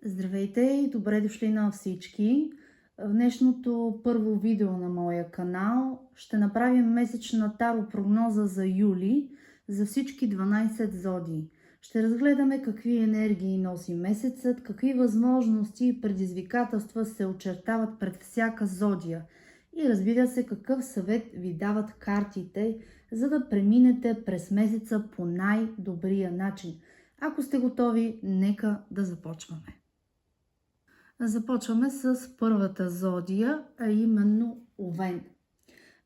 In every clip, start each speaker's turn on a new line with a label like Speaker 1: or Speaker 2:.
Speaker 1: Здравейте и добре дошли на всички! В днешното първо видео на моя канал ще направим месечна таро прогноза за юли за всички 12 зодии. Ще разгледаме какви енергии носи месецът, какви възможности и предизвикателства се очертават пред всяка зодия и разбира се какъв съвет ви дават картите, за да преминете през месеца по най-добрия начин. Ако сте готови, нека да започваме. Започваме с първата зодия, а именно Овен.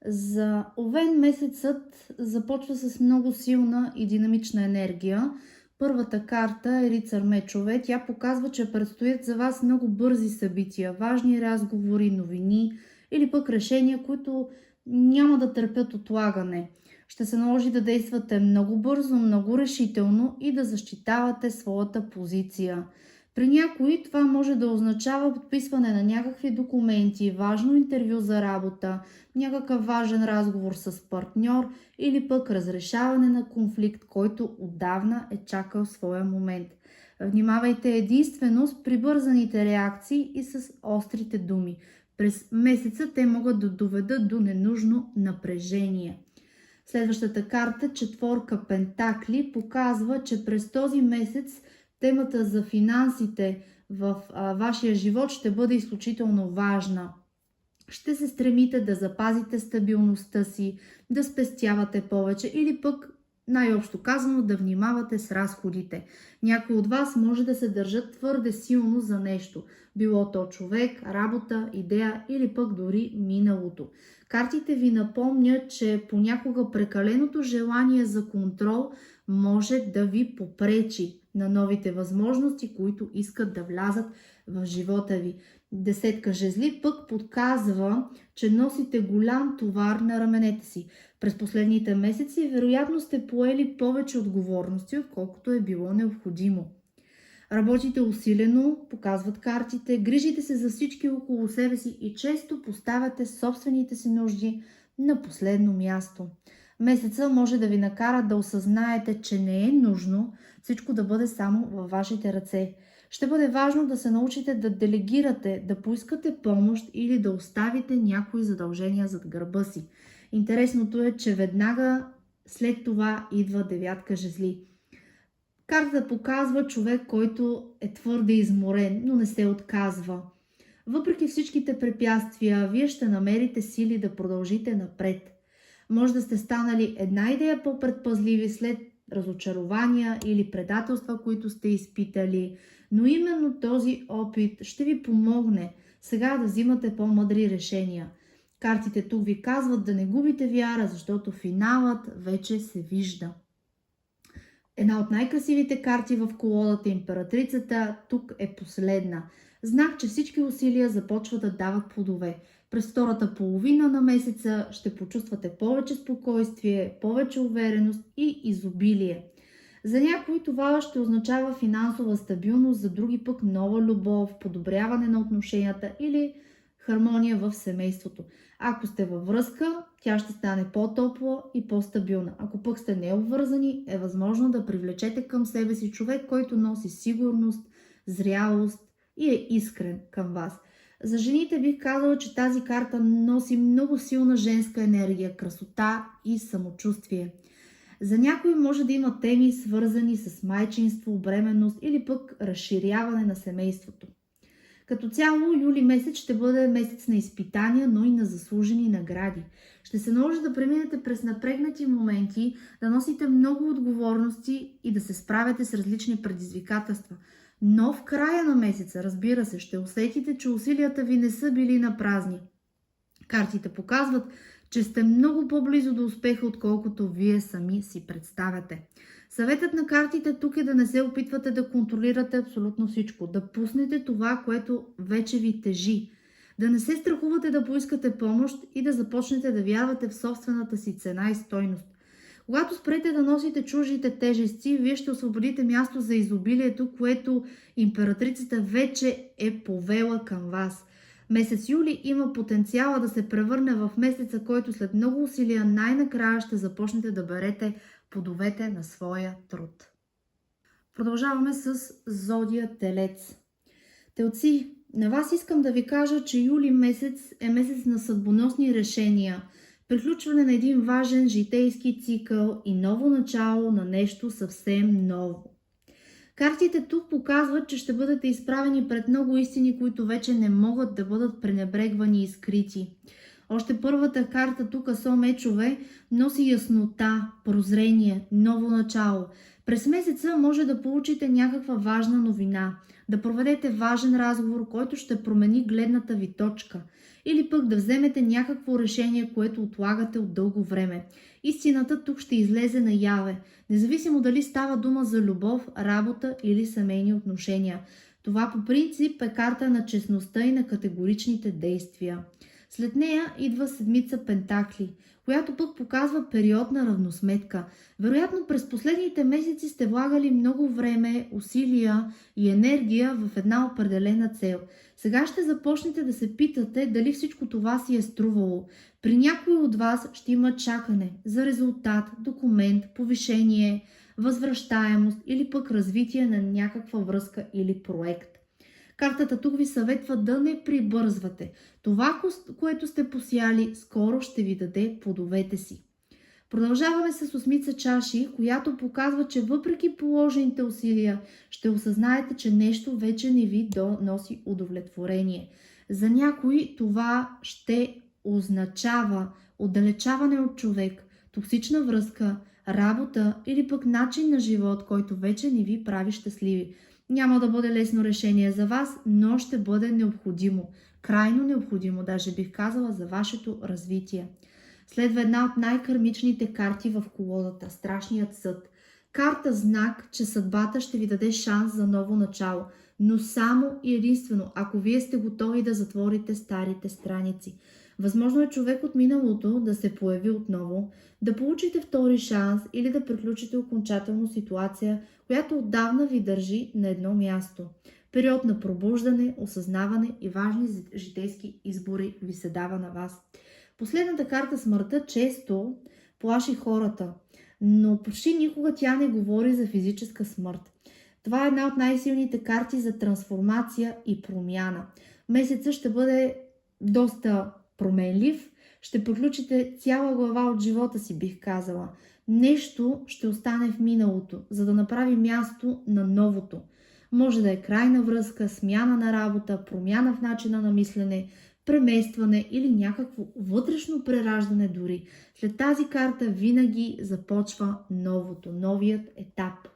Speaker 1: За Овен месецът започва с много силна и динамична енергия. Първата карта е Рицар мечове. Тя показва, че предстоят за вас много бързи събития, важни разговори, новини или пък решения, които няма да търпят отлагане. Ще се наложи да действате много бързо, много решително и да защитавате своята позиция. При някои това може да означава подписване на някакви документи, важно интервю за работа, някакъв важен разговор с партньор или пък разрешаване на конфликт, който отдавна е чакал своя момент. Внимавайте единствено с прибързаните реакции и с острите думи. През месеца те могат да доведат до ненужно напрежение. Следващата карта, четворка пентакли, показва, че през този месец темата за финансите в вашия живот ще бъде изключително важна. Ще се стремите да запазите стабилността си, да спестявате повече или пък, най-общо казано, да внимавате с разходите. Някои от вас може да се държат твърде силно за нещо. Било то човек, работа, идея или пък дори миналото. Картите ви напомнят, че понякога прекаленото желание за контрол може да ви попречи на новите възможности, които искат да влязат в живота ви. Десетка жезли пък подсказва, че носите голям товар на раменете си. През последните месеци вероятно сте поели повече отговорности, отколкото е било необходимо. Работите усилено, показват картите, грижите се за всички около себе си и често поставяте собствените си нужди на последно място. Месеца може да ви накара да осъзнаете, че не е нужно всичко да бъде само във вашите ръце. Ще бъде важно да се научите да делегирате, да поискате помощ или да оставите някои задължения зад гърба си. Интересното е, че веднага след това идва девятка жезли. Картата показва човек, който е твърде изморен, но не се отказва. Въпреки всичките препятствия, вие ще намерите сили да продължите напред. Може да сте станали една идея по-предпазливи след разочарования или предателства, които сте изпитали, но именно този опит ще ви помогне сега да взимате по-мъдри решения. Картите тук ви казват да не губите вяра, защото финалът вече се вижда. Една от най-красивите карти в колодата, императрицата, тук е последна. Знак, че всички усилия започват да дават плодове. През втората половина на месеца ще почувствате повече спокойствие, повече увереност и изобилие. За някои това ще означава финансова стабилност, за други пък нова любов, подобряване на отношенията или хармония в семейството. Ако сте във връзка, тя ще стане по-топла и по-стабилна. Ако пък сте необвързани, е възможно да привлечете към себе си човек, който носи сигурност, зрялост и е искрен към вас. За жените бих казала, че тази карта носи много силна женска енергия, красота и самочувствие. За някои може да има теми свързани с майчинство, бременност или пък разширяване на семейството. Като цяло, юли месец ще бъде месец на изпитания, но и на заслужени награди. Ще се наложи да преминете през напрегнати моменти, да носите много отговорности и да се справяте с различни предизвикателства. Но в края на месеца, разбира се, ще усетите, че усилията ви не са били напразни. Картите показват, че сте много по-близо до успеха, отколкото вие сами си представяте. Съветът на картите тук е да не се опитвате да контролирате абсолютно всичко, да пуснете това, което вече ви тежи, да не се страхувате да поискате помощ и да започнете да вярвате в собствената си цена и стойност. Когато спрете да носите чуждите тежести, вие ще освободите място за изобилието, което императрицата вече е повела към вас. Месец юли има потенциала да се превърне в месеца, който след много усилия най-накрая ще започнете да берете плодовете на своя труд. Продължаваме с зодия Телец. Телци, на вас искам да ви кажа, че юли месец е месец на съдбоносни решения, приключване на един важен житейски цикъл и ново начало на нещо съвсем ново. Картите тук показват, че ще бъдете изправени пред много истини, които вече не могат да бъдат пренебрегвани и скрити. Още първата карта тук, Асо мечове, носи яснота, прозрение, ново начало. През месеца може да получите някаква важна новина, да проведете важен разговор, който ще промени гледната ви точка, или пък да вземете някакво решение, което отлагате от дълго време. Истината тук ще излезе наяве, независимо дали става дума за любов, работа или семейни отношения. Това по принцип е карта на честността и на категоричните действия. След нея идва седмица Пентакли, която пък показва период на равносметка. Вероятно през последните месеци сте влагали много време, усилия и енергия в една определена цел. Сега ще започнете да се питате дали всичко това си е струвало. При някой от вас ще има чакане за резултат, документ, повишение, възвръщаемост или пък развитие на някаква връзка или проект. Картата тук ви съветва да не прибързвате. Това, което сте посяли, скоро ще ви даде плодовете си. Продължаваме с осмица чаши, която показва, че въпреки положените усилия, ще осъзнаете, че нещо вече не ви носи удовлетворение. За някой това ще означава отдалечаване от човек, токсична връзка, работа или пък начин на живот, който вече не ви прави щастливи. Няма да бъде лесно решение за вас, но ще бъде необходимо. Крайно необходимо, даже бих казала, за вашето развитие. Следва една от най-кармичните карти в колодата – Страшният съд. Карта знак, че съдбата ще ви даде шанс за ново начало, но само и единствено, ако вие сте готови да затворите старите страници. Възможно е човек от миналото да се появи отново, да получите втори шанс или да приключите окончателно ситуация, която отдавна ви държи на едно място. Период на пробуждане, осъзнаване и важни житейски избори ви се дава на вас. Последната карта Смъртта често плаши хората, но почти никога тя не говори за физическа смърт. Това е една от най-силните карти за трансформация и промяна. Месецът ще бъде доста променлив, ще приключите цяла глава от живота си, бих казала. Нещо ще остане в миналото, за да направи място на новото. Може да е крайна връзка, смяна на работа, промяна в начина на мислене, преместване или някакво вътрешно прераждане дори. След тази карта винаги започва новото, новият етап.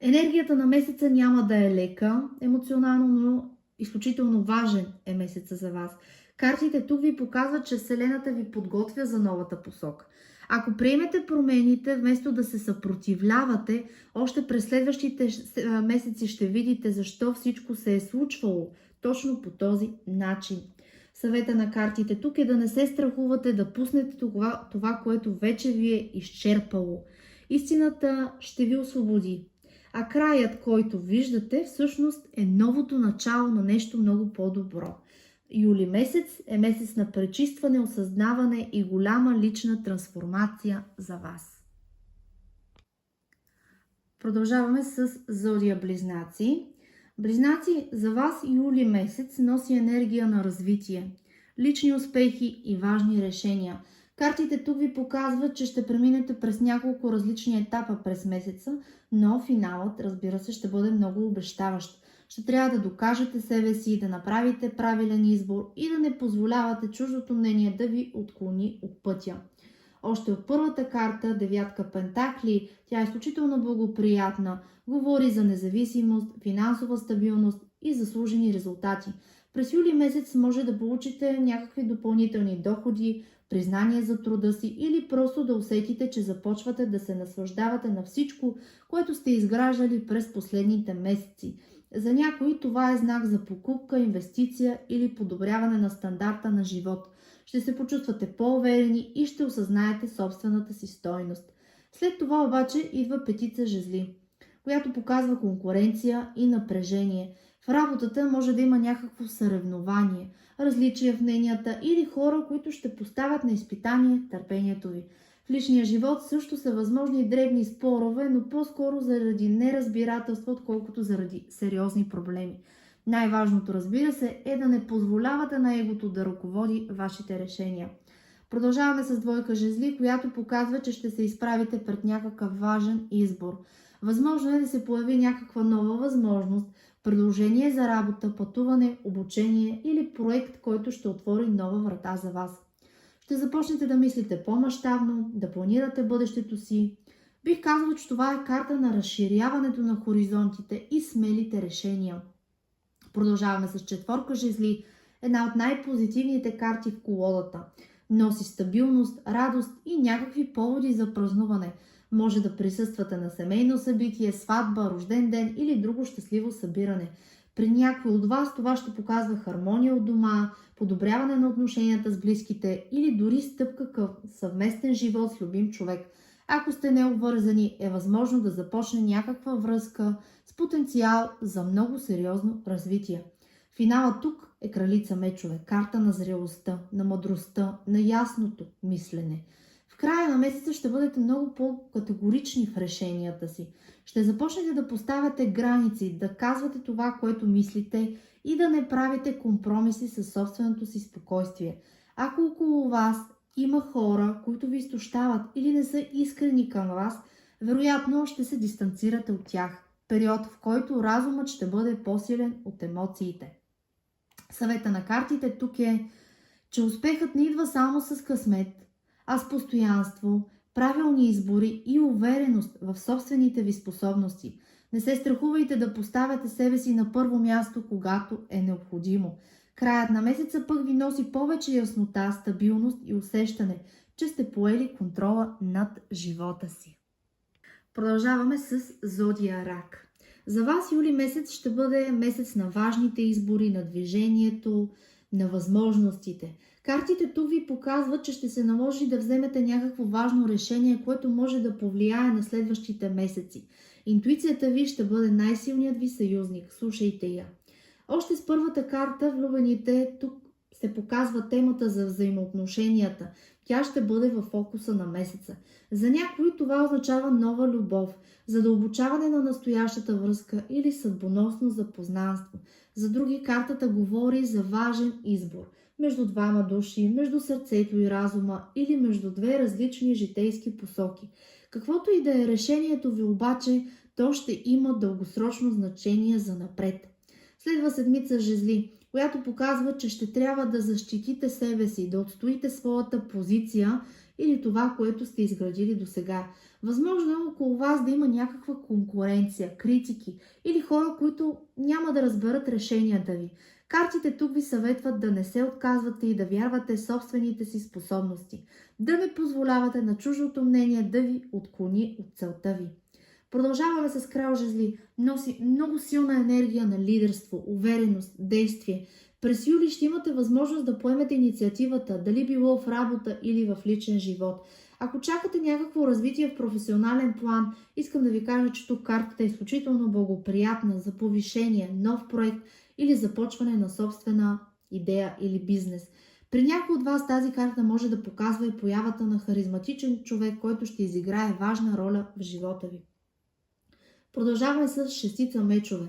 Speaker 1: Енергията на месеца няма да е лека емоционално, но изключително важен е месеца за вас. Картите тук ви показват, че Вселената ви подготвя за новата посока. Ако приемете промените, вместо да се съпротивлявате, още през следващите месеци ще видите защо всичко се е случвало точно по този начин. Съвета на картите тук е да не се страхувате да пуснете това, което вече ви е изчерпало. Истината ще ви освободи. А краят, който виждате, всъщност е новото начало на нещо много по-добро. Юли месец е месец на пречистване, осъзнаване и голяма лична трансформация за вас. Продължаваме с зодия Близнаци. Близнаци, за вас юли месец носи енергия на развитие, лични успехи и важни решения. Картите тук ви показват, че ще преминете през няколко различни етапа през месеца, но финалът, разбира се, ще бъде много обещаващ. Ще трябва да докажете себе си, да направите правилен избор и да не позволявате чуждото мнение да ви отклони от пътя. Още от първата карта, девятка Пентакли, тя е изключително благоприятна, говори за независимост, финансова стабилност и заслужени резултати. През юли месец може да получите някакви допълнителни доходи, признание за труда си или просто да усетите, че започвате да се наслаждавате на всичко, което сте изграждали през последните месеци. За някои това е знак за покупка, инвестиция или подобряване на стандарта на живот. Ще се почувствате по-уверени и ще осъзнаете собствената си стойност. След това обаче идва петица жезли, която показва конкуренция и напрежение. В работата може да има някакво съревнование, различия в мненията или хора, които ще поставят на изпитание търпението ви. В личния живот също са възможни дребни спорове, но по-скоро заради неразбирателство, отколкото заради сериозни проблеми. Най-важното, разбира се, е да не позволявате на егото да ръководи вашите решения. Продължаваме с двойка жезли, която показва, че ще се изправите пред някакъв важен избор. Възможно е да се появи някаква нова възможност, предложение за работа, пътуване, обучение или проект, който ще отвори нова врата за вас. Ще започнете да мислите по-мащабно, да планирате бъдещето си. Бих казала, че това е карта на разширяването на хоризонтите и смелите решения. Продължаваме с четворка жезли, една от най-позитивните карти в колодата. Носи стабилност, радост и някакви поводи за празнуване. Може да присъствате на семейно събитие, сватба, рожден ден или друго щастливо събиране. При някой от вас това ще показва хармония от дома, подобряване на отношенията с близките или дори стъпка към съвместен живот с любим човек. Ако сте необвързани, е възможно да започне някаква връзка с потенциал за много сериозно развитие. Финалът тук е кралица мечове, карта на зрелостта, на мъдростта, на ясното мислене. В края на месеца ще бъдете много по-категорични в решенията си. Ще започнете да поставяте граници, да казвате това, което мислите и да не правите компромиси със собственото си спокойствие. Ако около вас има хора, които ви изтощават или не са искрени към вас, вероятно ще се дистанцирате от тях. Период, в който разумът ще бъде по-силен от емоциите. Съвета на картите тук е, че успехът не идва само с късмет, а с постоянство, правилни избори и увереност в собствените ви способности. Не се страхувайте да поставяте себе си на първо място, когато е необходимо. Краят на месеца пък ви носи повече яснота, стабилност и усещане, че сте поели контрола над живота си. Продължаваме с зодия Рак. За вас юли месец ще бъде месец на важните избори, на движението, на възможностите. Картите тук ви показват, че ще се наложи да вземете някакво важно решение, което може да повлияе на следващите месеци. Интуицията ви ще бъде най-силният ви съюзник. Слушайте я. Още с първата карта, влюбените, тук се показва темата за взаимоотношенията. Тя ще бъде в фокуса на месеца. За някои това означава нова любов, задълбочаване на настоящата връзка или съдбоносно запознанство. За други картата говори за важен избор. Между двама души, между сърцето и разума или между две различни житейски посоки. Каквото и да е решението ви обаче, то ще има дългосрочно значение за напред. Следва седмица жезли, която показва, че ще трябва да защитите себе си, да отстоите своята позиция или това, което сте изградили досега. Възможно е около вас да има някаква конкуренция, критики или хора, които няма да разберат решенията ви. Картите тук ви съветват да не се отказвате и да вярвате в собствените си способности, да не позволявате на чуждото мнение да ви отклони от целта ви. Продължаваме с крал жезли. Носи много силна енергия на лидерство, увереност, действие. През юли ще имате възможност да поемете инициативата, дали било в работа или в личен живот. Ако чакате някакво развитие в професионален план, искам да ви кажа, че тук картата е изключително благоприятна за повишение, нов проект или започване на собствена идея или бизнес. При някой от вас тази карта може да показва и появата на харизматичен човек, който ще изиграе важна роля в живота ви. Продължаваме с шестица мечове,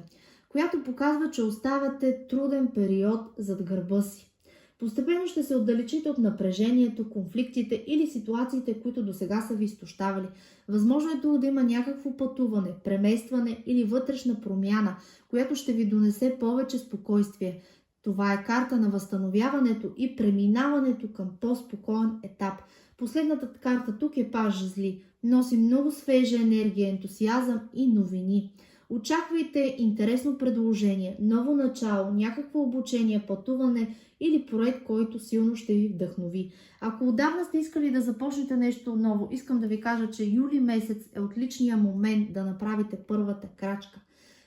Speaker 1: която показва, че оставяте труден период зад гърба си. Постепенно ще се отдалечите от напрежението, конфликтите или ситуациите, които досега са ви изтощавали. Възможно е тук да има някакво пътуване, преместване или вътрешна промяна, която ще ви донесе повече спокойствие. Това е карта на възстановяването и преминаването към по-спокоен етап. Последната карта тук е паж жезли. Носи много свежа енергия, ентусиазъм и новини. Очаквайте интересно предложение, ново начало, някакво обучение, пътуване или проект, който силно ще ви вдъхнови. Ако отдавна сте искали да започнете нещо ново, искам да ви кажа, че юли месец е отличният момент да направите първата крачка.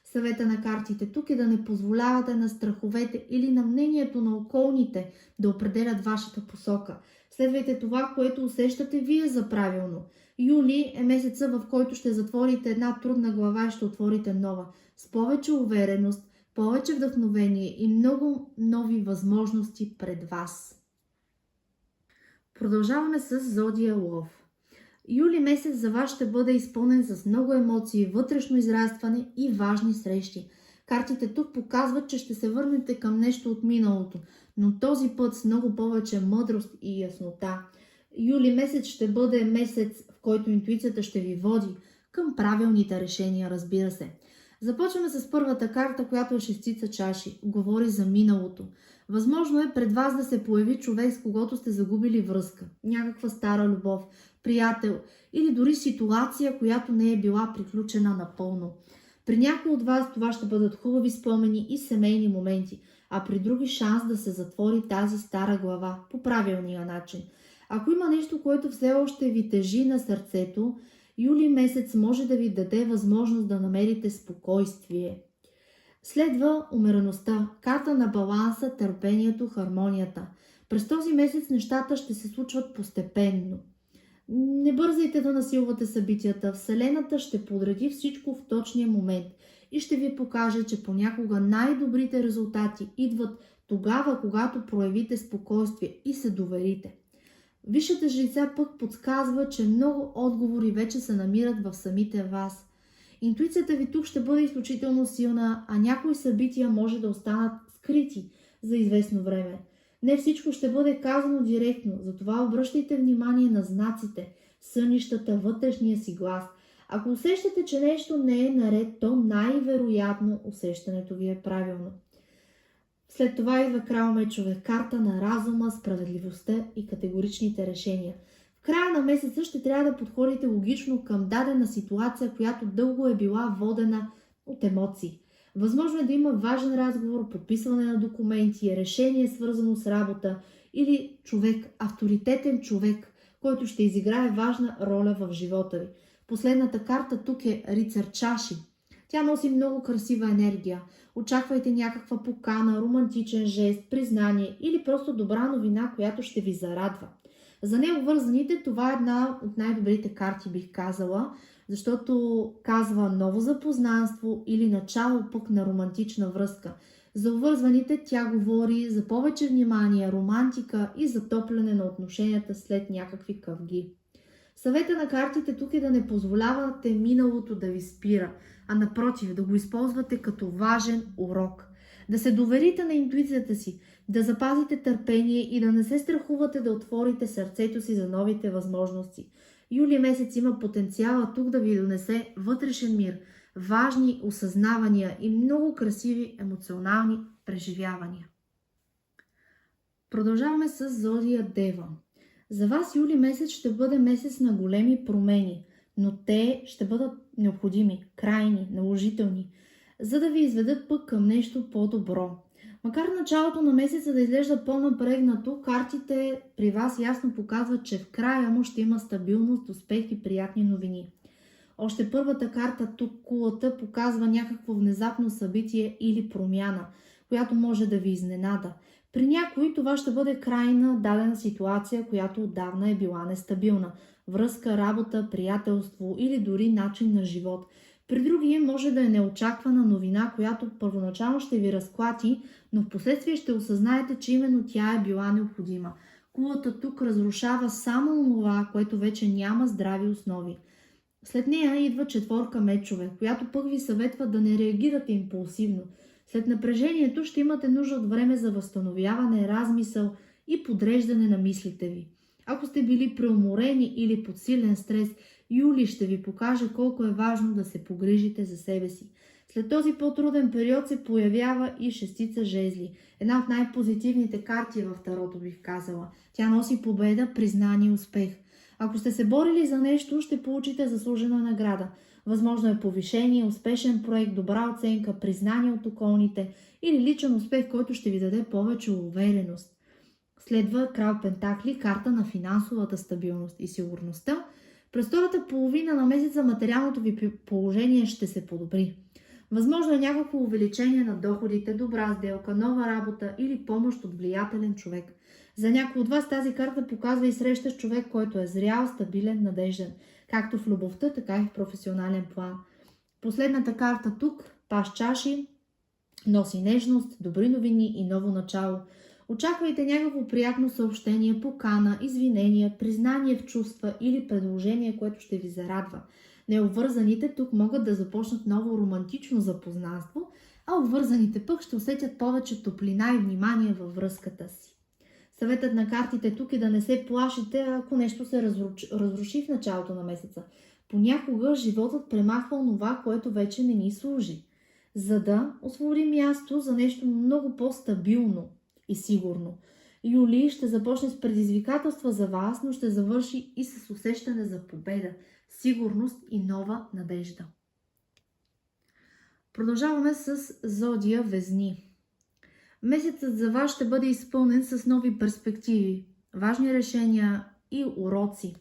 Speaker 1: Съвета на картите тук е да не позволявате на страховете или на мнението на околните да определят вашата посока. Следвайте това, което усещате вие за правилно. Юли е месеца, в който ще затворите една трудна глава и ще отворите нова. С повече увереност, повече вдъхновение и много нови възможности пред вас. Продължаваме с зодия Лъв. Юли месец за вас ще бъде изпълнен с много емоции, вътрешно израстване и важни срещи. Картите тук показват, че ще се върнете към нещо от миналото, но този път с много повече мъдрост и яснота. Юли месец ще бъде месец, в който интуицията ще ви води към правилните решения, разбира се. Започваме с първата карта, която е шестица чаши. Говори за миналото. Възможно е пред вас да се появи човек, с когото сте загубили връзка. Някаква стара любов, приятел или дори ситуация, която не е била приключена напълно. При някои от вас това ще бъдат хубави спомени и семейни моменти, а при други шанс да се затвори тази стара глава по правилния начин. Ако има нещо, което все още ви тежи на сърцето, юли месец може да ви даде възможност да намерите спокойствие. Следва умереността, карта на баланса, търпението, хармонията. През този месец нещата ще се случват постепенно. Не бързайте да насилвате събитията. Вселената ще подреди всичко в точния момент и ще ви покаже, че понякога най-добрите резултати идват тогава, когато проявите спокойствие и се доверите. Висшата жрица пък подсказва, че много отговори вече се намират в самите вас. Интуицията ви тук ще бъде изключително силна, а някои събития може да останат скрити за известно време. Не всичко ще бъде казано директно, затова обръщайте внимание на знаците, сънищата, вътрешния си глас. Ако усещате, че нещо не е наред, то най-вероятно усещането ви е правилно. След това идва крал мечове, карта на разума, справедливостта и категоричните решения. В края на месеца ще трябва да подходите логично към дадена ситуация, която дълго е била водена от емоции. Възможно е да има важен разговор, подписване на документи, решение свързано с работа или човек, авторитетен човек, който ще изиграе важна роля в живота ви. Последната карта тук е рицар чаши. Тя носи много красива енергия. Очаквайте някаква покана, романтичен жест, признание или просто добра новина, която ще ви зарадва. За необвързаните това е една от най-добрите карти, бих казала, защото казва ново запознанство или начало пък на романтична връзка. За обвързваните тя говори за повече внимание, романтика и затопляне на отношенията след някакви къвги. Съвета на картите тук е да не позволявате миналото да ви спира, а напротив да го използвате като важен урок. Да се доверите на интуицията си, да запазите търпение и да не се страхувате да отворите сърцето си за новите възможности. Юли месец има потенциала тук да ви донесе вътрешен мир, важни осъзнавания и много красиви емоционални преживявания. Продължаваме с зодия Дева. За вас юли месец ще бъде месец на големи промени, но те ще бъдат необходими, крайни, наложителни, за да ви изведат пък към нещо по-добро. Макар началото на месеца да изглежда по-напрегнато, картите при вас ясно показват, че в края му ще има стабилност, успех и приятни новини. Още първата карта тук, кулата, показва някакво внезапно събитие или промяна, която може да ви изненада. При някои това ще бъде край на дадена ситуация, която отдавна е била нестабилна. Връзка, работа, приятелство или дори начин на живот. При други може да е неочаквана новина, която първоначално ще ви разклати, но в последствие ще осъзнаете, че именно тя е била необходима. Кулата тук разрушава само това, което вече няма здрави основи. След нея идва четворка мечове, която пък ви съветва да не реагирате импулсивно. След напрежението ще имате нужда от време за възстановяване, размисъл и подреждане на мислите ви. Ако сте били преуморени или под силен стрес, юли ще ви покаже колко е важно да се погрижите за себе си. След този по-труден период се появява и шестица жезли. Една от най-позитивните карти в тарото, бих казала. Тя носи победа, признание и успех. Ако сте се борили за нещо, ще получите заслужена награда. Възможно е повишение, успешен проект, добра оценка, признание от околните или личен успех, който ще ви даде повече увереност. Следва крал Пентакли, карта на финансовата стабилност и сигурността. През втората половина на месеца материалното ви положение ще се подобри. Възможно е някакво увеличение на доходите, добра сделка, нова работа или помощ от влиятелен човек. За някой от вас тази карта показва и среща с човек, който е зрял, стабилен, надежден, както в любовта, така и в професионален план. Последната карта тук, паш чаши, носи нежност, добри новини и ново начало. Очаквайте някакво приятно съобщение, покана, извинение, признание в чувства или предложение, което ще ви зарадва. Необвързаните тук могат да започнат ново романтично запознанство, а обвързаните пък ще усетят повече топлина и внимание във връзката си. Съветът на картите тук е да не се плашите, ако нещо се разруши в началото на месеца. Понякога животът премахва онова, което вече не ни служи, за да освободи място за нещо много по-стабилно и сигурно. Юли ще започне с предизвикателства за вас, но ще завърши и с усещане за победа, сигурност и нова надежда. Продължаваме с зодия Везни. Месецът за вас ще бъде изпълнен с нови перспективи, важни решения и уроци.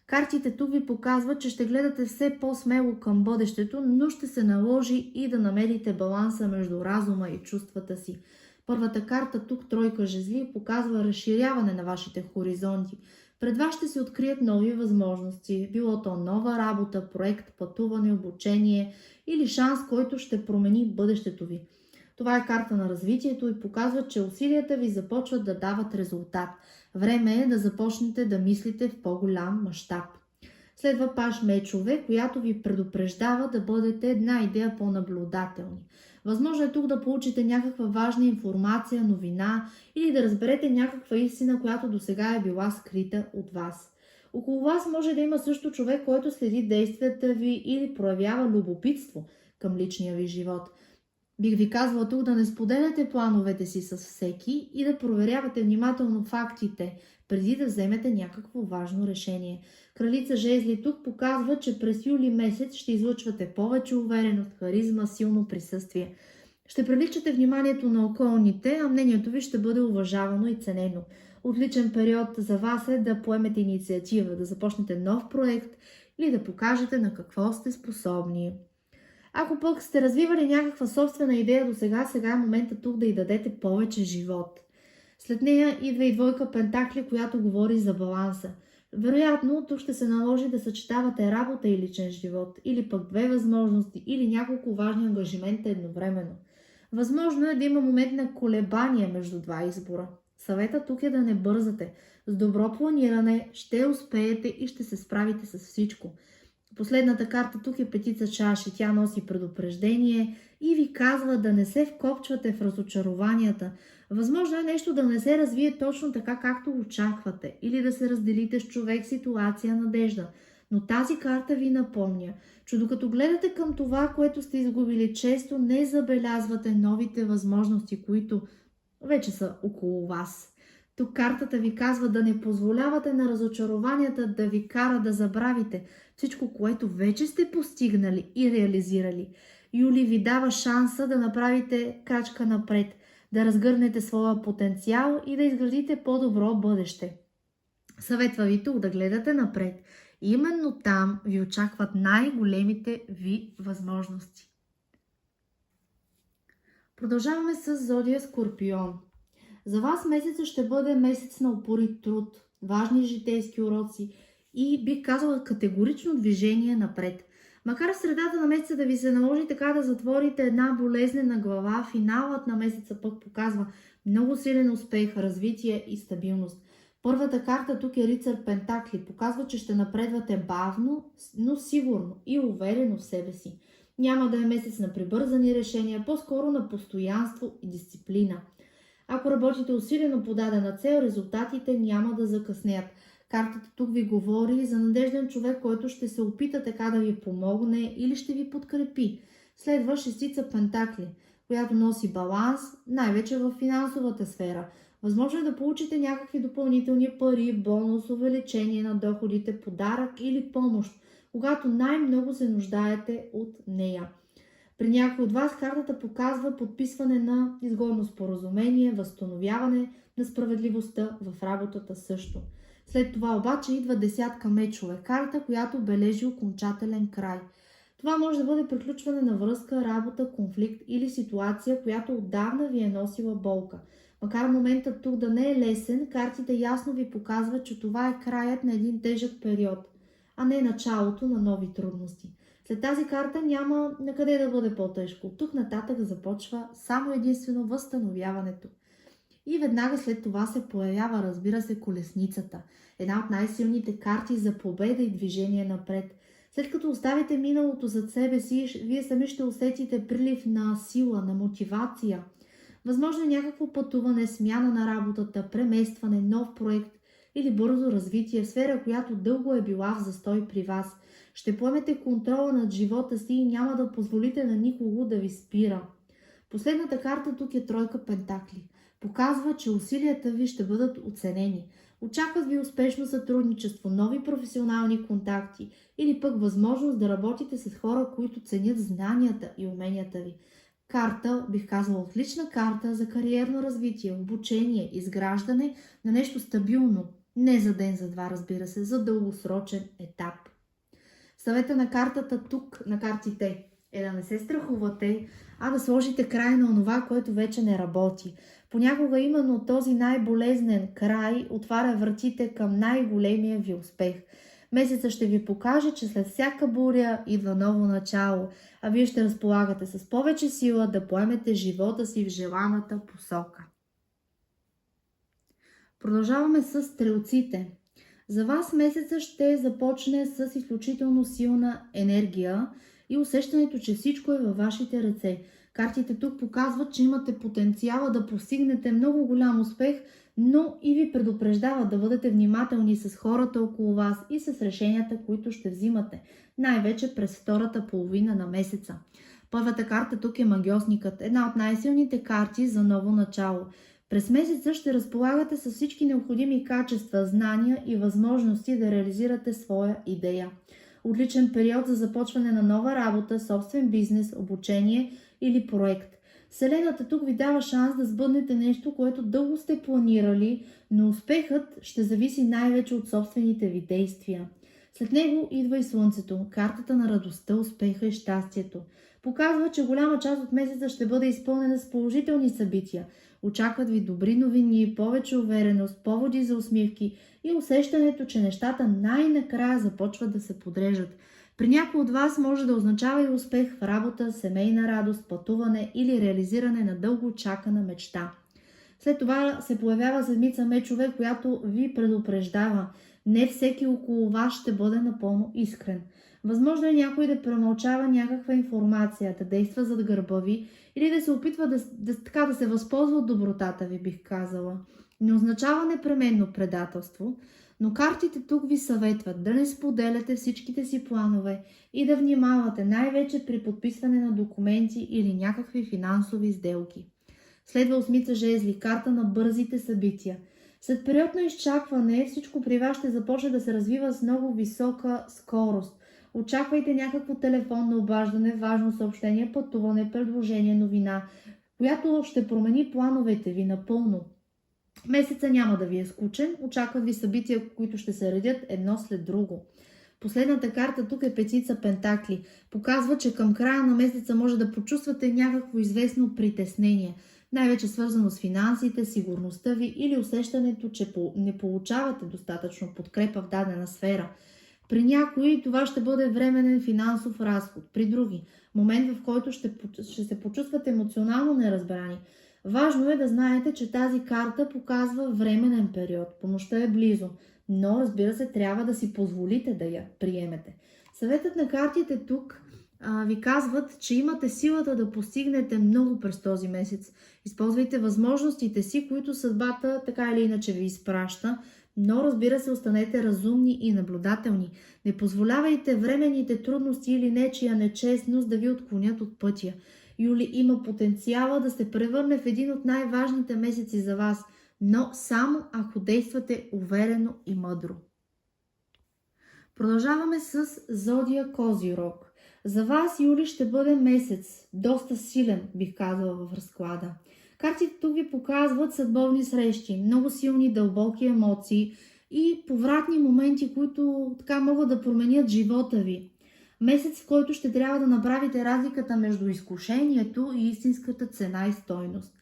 Speaker 1: Картите тук ви показват, че ще гледате все по-смело към бъдещето, но ще се наложи и да намерите баланса между разума и чувствата си. Първата карта тук, тройка жезли, показва разширяване на вашите хоризонти. Пред вас ще се открият нови възможности, било то нова работа, проект, пътуване, обучение или шанс, който ще промени бъдещето ви. Това е карта на развитието и показва, че усилията ви започват да дават резултат. Време е да започнете да мислите в по-голям мащаб. Следва паш мечове, която ви предупреждава да бъдете една идея по-наблюдателни. Възможно е тук да получите някаква важна информация, новина или да разберете някаква истина, която досега е била скрита от вас. Около вас може да има също човек, който следи действията ви или проявява любопитство към личния ви живот. Бих ви казвала тук да не споделяте плановете си с всеки и да проверявате внимателно фактите, преди да вземете някакво важно решение. Кралица жезли тук показва, че през юли месец ще излъчвате повече увереност, харизма, силно присъствие. Ще привличате вниманието на околните, а мнението ви ще бъде уважавано и ценено. Отличен период за вас е да поемете инициатива, да започнете нов проект или да покажете на какво сте способни. Ако пък сте развивали някаква собствена идея до сега, сега е момента тук да й дадете повече живот. След нея идва и двойка пентакли, която говори за баланса. Вероятно, тук ще се наложи да съчетавате работа и личен живот, или пък две възможности, или няколко важни ангажимента едновременно. Възможно е да има момент на колебание между два избора. Съветът тук е да не бързате. С добро планиране ще успеете и ще се справите с всичко. Последната карта тук е петица чаши. Тя носи предупреждение и ви казва да не се вкопчвате в разочарованията. Възможно е нещо да не се развие точно така, както очаквате, или да се разделите с човек, ситуация, надежда. Но тази карта ви напомня, че докато гледате към това, което сте изгубили, често не забелязвате новите възможности, които вече са около вас. Тук картата ви казва да не позволявате на разочарованията да ви кара да забравите всичко, което вече сте постигнали и реализирали. Юли ви дава шанса да направите крачка напред, да разгърнете своя потенциал и да изградите по-добро бъдеще. Съветва ви тук да гледате напред. Именно там ви очакват най-големите ви възможности. Продължаваме с зодия Скорпион. За вас месецът ще бъде месец на упорит труд, важни житейски уроци и бих казала категорично движение напред. Макар в средата на месеца да ви се наложи така да затворите една болезнена глава, финалът на месеца пък показва много силен успех, развитие и стабилност. Първата карта тук е рицар Пентакли. Показва, че ще напредвате бавно, но сигурно и уверено в себе си. Няма да е месец на прибързани решения, по-скоро на постоянство и дисциплина. Ако работите усилено по дадена цел, резултатите няма да закъснеят. Картата тук ви говори за надежден човек, който ще се опита така да ви помогне или ще ви подкрепи. Следва шестица Пентакли, която носи баланс, най-вече в финансовата сфера. Възможно е да получите някакви допълнителни пари, бонус, увеличение на доходите, подарък или помощ, когато най-много се нуждаете от нея. При някой от вас картата показва подписване на изгодно споразумение, възстановяване на справедливостта в работата също. След това обаче идва десятка мечове, карта, която бележи окончателен край. Това може да бъде приключване на връзка, работа, конфликт или ситуация, която отдавна ви е носила болка. Макар моментът тук да не е лесен, картите ясно ви показват, че това е краят на един тежък период, а не началото на нови трудности. След тази карта няма на къде да бъде по-тежко. От тук нататък започва само единствено възстановяването. И веднага след това се появява, разбира се, колесницата. Една от най-силните карти за победа и движение напред. След като оставите миналото зад себе си, вие сами ще усетите прилив на сила, на мотивация. Възможно е някакво пътуване, смяна на работата, преместване, нов проект или бързо развитие в сфера, която дълго е била в застой при вас. Ще поемете контрола над живота си и няма да позволите на никого да ви спира. Последната карта тук е тройка пентакли. Показва, че усилията ви ще бъдат оценени. Очакват ви успешно сътрудничество, нови професионални контакти или пък възможност да работите с хора, които ценят знанията и уменията ви. Карта, бих казала, отлична карта за кариерно развитие, обучение, изграждане на нещо стабилно. Не за ден, за два, разбира се, за дългосрочен етап. Съвета на картата тук, на картите, е да не се страхувате, а да сложите край на онова, което вече не работи. Понякога именно този най-болезнен край отваря вратите към най-големия ви успех. Месецът ще ви покаже, че след всяка буря идва ново начало, а вие ще разполагате с повече сила да поемете живота си в желаната посока. Продължаваме с стрелците. За вас месецът ще започне с изключително силна енергия и усещането, че всичко е във вашите ръце. Картите тук показват, че имате потенциала да постигнете много голям успех, но и ви предупреждават да бъдете внимателни с хората около вас и с решенията, които ще взимате, най-вече през втората половина на месеца. Първата карта тук е магиосникът, една от най-силните карти за ново начало. През месеца ще разполагате с всички необходими качества, знания и възможности да реализирате своя идея. Отличен период за започване на нова работа, собствен бизнес, обучение или проект. Вселената тук ви дава шанс да сбъднете нещо, което дълго сте планирали, но успехът ще зависи най-вече от собствените ви действия. След него идва и Слънцето, картата на радостта, успеха и щастието. Показва, че голяма част от месеца ще бъде изпълнена с положителни събития. Очакват ви добри новини, повече увереност, поводи за усмивки и усещането, че нещата най-накрая започват да се подрежат. При някой от вас може да означава и успех в работа, семейна радост, пътуване или реализиране на дълго чакана мечта. След това се появява седмица мечове, която ви предупреждава. Не всеки около вас ще бъде напълно искрен. Възможно е някой да премълчава някаква информация, да действа зад гърба ви или да се опитва да се възползва от добротата ви, бих казала. Не означава непременно предателство, но картите тук ви съветват да не споделяте всичките си планове и да внимавате най-вече при подписване на документи или някакви финансови сделки. Следва осмица жезли, карта на бързите събития. След период на изчакване всичко при вас ще започне да се развива с много висока скорост. Очаквайте някакво телефонно обаждане, важно съобщение, пътуване, предложение, новина, която ще промени плановете ви напълно. Месеца няма да ви е скучен, очакват ви събития, които ще се редят едно след друго. Последната карта тук е петица пентакли. Показва, че към края на месеца може да почувствате някакво известно притеснение, най-вече свързано с финансите, сигурността ви или усещането, че не получавате достатъчно подкрепа в дадена сфера. При някои това ще бъде временен финансов разход, при други момент, в който ще се почувствате емоционално неразбрани. Важно е да знаете, че тази карта показва временен период, помощта е близо, но разбира се, трябва да си позволите да я приемете. Съветът на картите тук ви казват, че имате силата да постигнете много през този месец. Използвайте възможностите си, които съдбата така или иначе ви изпраща, но разбира се, останете разумни и наблюдателни. Не позволявайте временните трудности или нечия нечестност да ви отклонят от пътя. Юли има потенциала да се превърне в един от най-важните месеци за вас, но само ако действате уверено и мъдро. Продължаваме с зодия Козирог. За вас юли ще бъде месец, доста силен, бих казала в разклада. Картите тук ви показват съдбовни срещи, много силни, дълбоки емоции и повратни моменти, които така могат да променят живота ви. Месец, в който ще трябва да направите разликата между изкушението и истинската цена и стойност.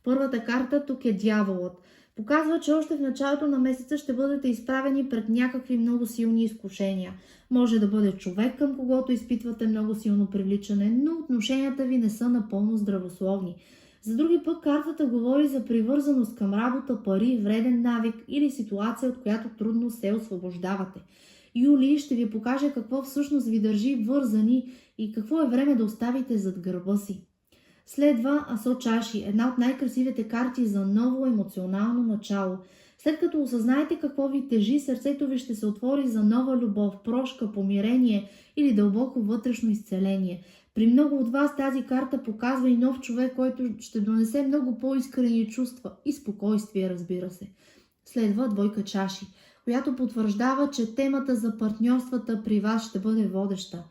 Speaker 1: Първата карта тук е дяволът. Показва, че още в началото на месеца ще бъдете изправени пред някакви много силни изкушения. Може да бъде човек, към когото изпитвате много силно привличане, но отношенията ви не са напълно здравословни. За други пък картата говори за привързаност към работа, пари, вреден навик или ситуация, от която трудно се освобождавате. Юли ще ви покаже какво всъщност ви държи вързани и какво е време да оставите зад гърба си. Следва Асо чаши, една от най-красивите карти за ново емоционално начало. След като осъзнаете какво ви тежи, сърцето ви ще се отвори за нова любов, прошка, помирение или дълбоко вътрешно изцеление. При много от вас тази карта показва и нов човек, който ще донесе много по-искрени чувства и спокойствие, разбира се. Следва двойка чаши, която потвърждава, че темата за партньорствата при вас ще бъде водеща.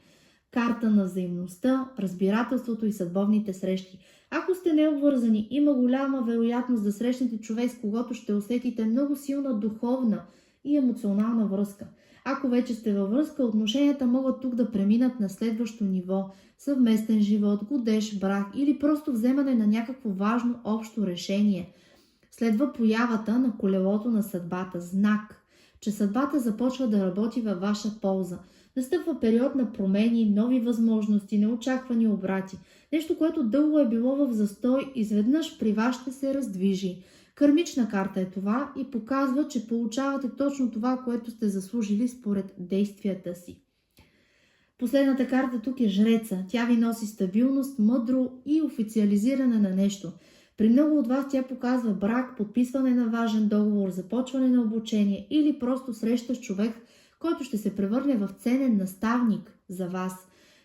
Speaker 1: Карта на взаимността, разбирателството и съдбовните срещи. Ако сте необвързани, има голяма вероятност да срещнете човек, с когото ще усетите много силна духовна и емоционална връзка. Ако вече сте във връзка, отношенията могат тук да преминат на следващо ниво – съвместен живот, годеж, брак или просто вземане на някакво важно общо решение. Следва появата на колелото на съдбата, знак, че съдбата започва да работи във ваша полза. Настъпва период на промени, нови възможности, неочаквани обрати. Нещо, което дълго е било в застой, изведнъж при вас ще се раздвижи. Кърмична карта е това и показва, че получавате точно това, което сте заслужили според действията си. Последната карта тук е жреца. Тя ви носи стабилност, мъдро и официализиране на нещо. При много от вас тя показва брак, подписване на важен договор, започване на обучение или просто среща с човек, който ще се превърне в ценен наставник за вас.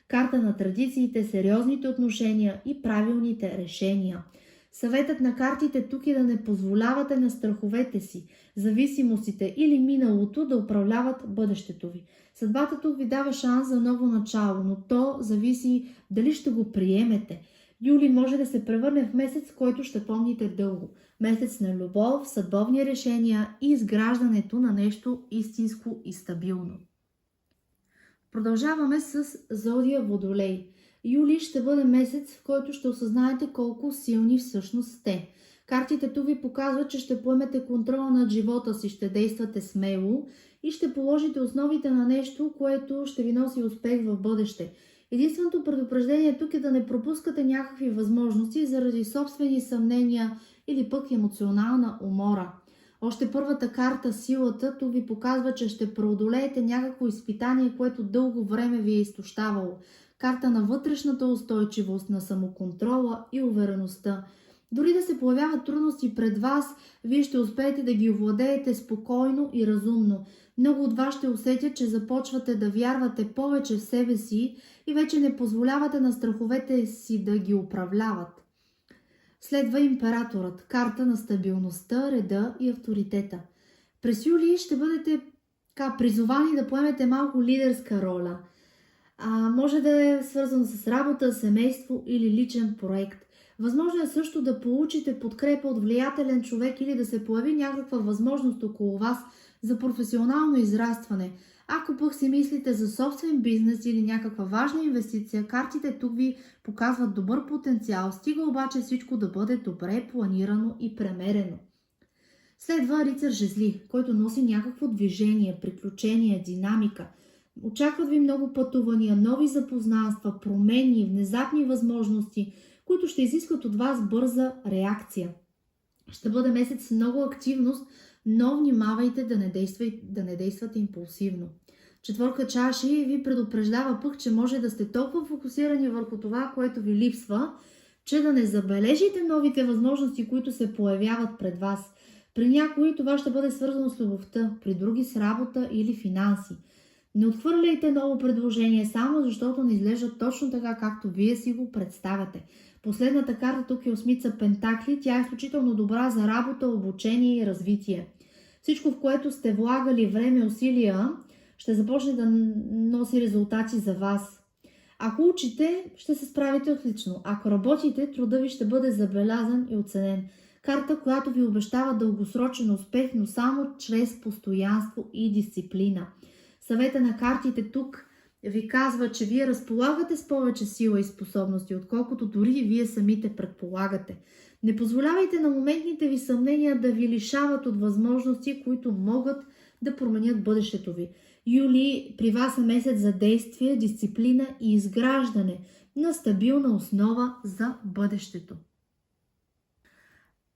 Speaker 1: Карта на традициите, сериозните отношения и правилните решения. Съветът на картите тук е да не позволявате на страховете си, зависимостите или миналото да управляват бъдещето ви. Съдбата тук ви дава шанс за ново начало, но то зависи дали ще го приемете. Юли може да се превърне в месец, който ще помните дълго. Месец на любов, съдбовни решения и изграждането на нещо истинско и стабилно. Продължаваме с зодия Водолей. Юли ще бъде месец, в който ще осъзнаете колко силни всъщност сте. Картите тук ви показват, че ще поемете контрола над живота си, ще действате смело и ще положите основите на нещо, което ще ви носи успех в бъдеще. Единственото предупреждение тук е да не пропускате някакви възможности заради собствени съмнения или пък емоционална умора. Още първата карта, силата, тук ви показва, че ще преодолеете някакво изпитание, което дълго време ви е изтощавало. Карта на вътрешната устойчивост, на самоконтрола и увереността. Дори да се появяват трудности пред вас, вие ще успеете да ги овладеете спокойно и разумно. Много от вас ще усетят, че започвате да вярвате повече в себе си и вече не позволявате на страховете си да ги управляват. Следва императорът, карта на стабилността, реда и авторитета. През юли ще бъдете призовани да поемете малко лидерска роля. Може да е свързано с работа, семейство или личен проект. Възможно е също да получите подкрепа от влиятелен човек или да се появи някаква възможност около вас за професионално израстване. Ако пък си мислите за собствен бизнес или някаква важна инвестиция, картите тук ви показват добър потенциал, стига обаче всичко да бъде добре планирано и премерено. Следва рицар жезли, който носи някакво движение, приключение, динамика. Очакват ви много пътувания, нови запознанства, промени, внезапни възможности, които ще изискват от вас бърза реакция. Ще бъде месец с много активност, но внимавайте да не действате импулсивно. Четвърка чаши ви предупреждава пък, че може да сте толкова фокусирани върху това, което ви липсва, че да не забележите новите възможности, които се появяват пред вас. При някои това ще бъде свързано с любовта, при други с работа или финанси. Не отхвърляйте ново предложение само защото не изглежда точно така, както вие си го представяте. Последната карта тук е осмица пентакли. Тя е изключително добра за работа, обучение и развитие. Всичко, в което сте влагали време, усилия, ще започне да носи резултати за вас. Ако учите, ще се справите отлично. Ако работите, труда ви ще бъде забелязан и оценен. Карта, която ви обещава дългосрочен успех, но само чрез постоянство и дисциплина. Съвета на картите тук ви казва, че вие разполагате с повече сила и способности, отколкото дори вие самите предполагате. Не позволявайте на моментните ви съмнения да ви лишават от възможности, които могат да променят бъдещето ви. Юли при вас е месец за действие, дисциплина и изграждане на стабилна основа за бъдещето.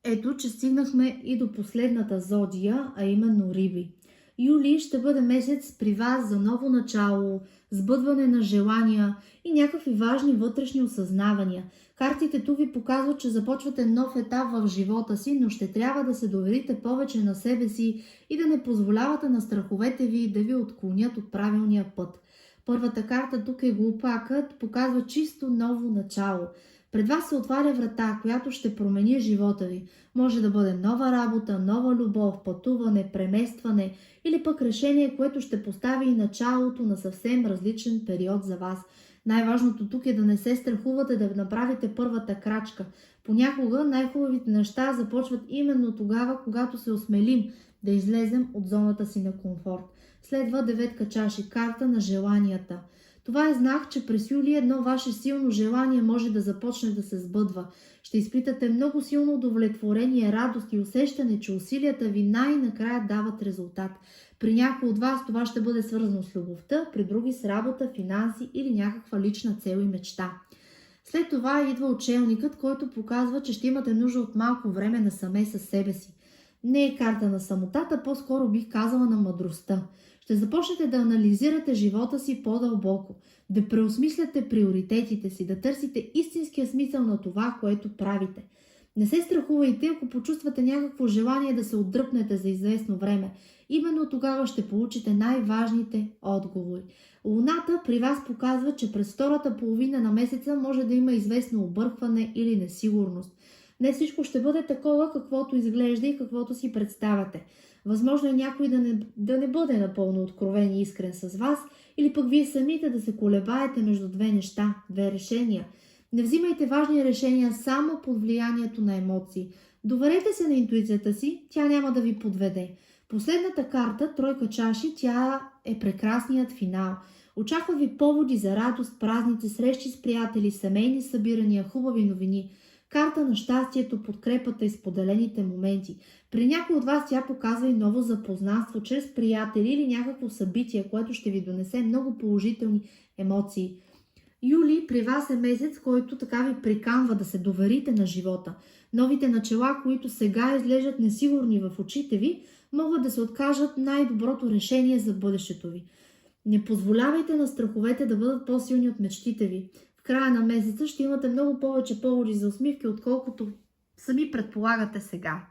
Speaker 1: Ето, че стигнахме и до последната зодия, а именно Риби. Юли ще бъде месец при вас за ново начало, сбъдване на желания и някакви важни вътрешни осъзнавания. Картите тук ви показват, че започвате нов етап в живота си, но ще трябва да се доверите повече на себе си и да не позволявате на страховете ви да ви отклонят от правилния път. Първата карта тук е глупакът, показва чисто ново начало. Пред вас се отваря врата, която ще промени живота ви. Може да бъде нова работа, нова любов, пътуване, преместване или пък решение, което ще постави и началото на съвсем различен период за вас. Най-важното тук е да не се страхувате да направите първата крачка. Понякога най-хубавите неща започват именно тогава, когато се осмелим да излезем от зоната си на комфорт. Следва 9 чаши, карта на желанията. Това е знак, че през юли едно ваше силно желание може да започне да се сбъдва. Ще изпитате много силно удовлетворение, радост и усещане, че усилията ви най-накрая дават резултат. При някои от вас това ще бъде свързано с любовта, при други с работа, финанси или някаква лична цел и мечта. След това идва учелникът, който показва, че ще имате нужда от малко време насаме със себе си. Не е карта на самотата, по-скоро бих казала на мъдростта. Ще започнете да анализирате живота си по-дълбоко, да преосмисляте приоритетите си, да търсите истинския смисъл на това, което правите. Не се страхувайте, ако почувствате някакво желание да се отдръпнете за известно време. Именно тогава ще получите най-важните отговори. Луната при вас показва, че през втората половина на месеца може да има известно объркване или несигурност. Не всичко ще бъде такова, каквото изглежда и каквото си представяте. Възможно е някой да не бъде напълно откровен и искрен с вас, или пък вие самите да се колебаете между две неща, две решения. Не взимайте важни решения само под влиянието на емоции. Доверете се на интуицията си, тя няма да ви подведе. Последната карта, тройка чаши, тя е прекрасният финал. Очакват ви поводи за радост, празници, срещи с приятели, семейни събирания, хубави новини. Карта на щастието, подкрепата и споделените моменти. При някой от вас тя показва и ново запознанство чрез приятели или някакво събитие, което ще ви донесе много положителни емоции. Юли при вас е месец, който така ви приканва да се доверите на живота. Новите начала, които сега изглеждат несигурни в очите ви, могат да се откажат най-доброто решение за бъдещето ви. Не позволявайте на страховете да бъдат по-силни от мечтите ви. В края на месеца ще имате много повече поводи за усмивки, отколкото сами предполагате сега.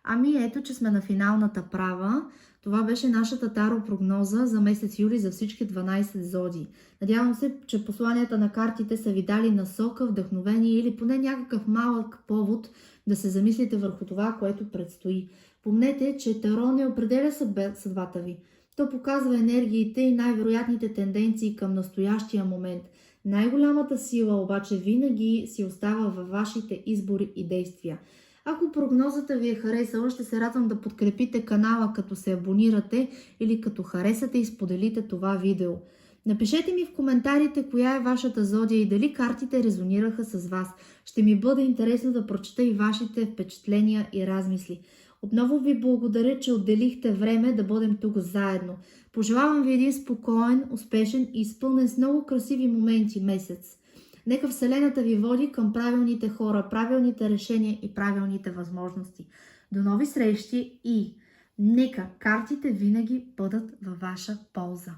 Speaker 1: Ами ето, че сме на финалната права. Това беше нашата таро прогноза за месец юли за всички 12 зодии. Надявам се, че посланията на картите са ви дали насока, вдъхновение или поне някакъв малък повод да се замислите върху това, което предстои. Помнете, че таро не определя съдбата ви. То показва енергиите и най-вероятните тенденции към настоящия момент. Най-голямата сила обаче винаги си остава във вашите избори и действия. Ако прогнозата ви е харесала, ще се радвам да подкрепите канала, като се абонирате или като харесате и споделите това видео. Напишете ми в коментарите коя е вашата зодия и дали картите резонираха с вас. Ще ми бъде интересно да прочета и вашите впечатления и размисли. Отново ви благодаря, че отделихте време да бъдем тук заедно. Пожелавам ви един спокоен, успешен и изпълнен с много красиви моменти месец. Нека Вселената ви води към правилните хора, правилните решения и правилните възможности. До нови срещи и нека картите винаги бъдат във ваша полза.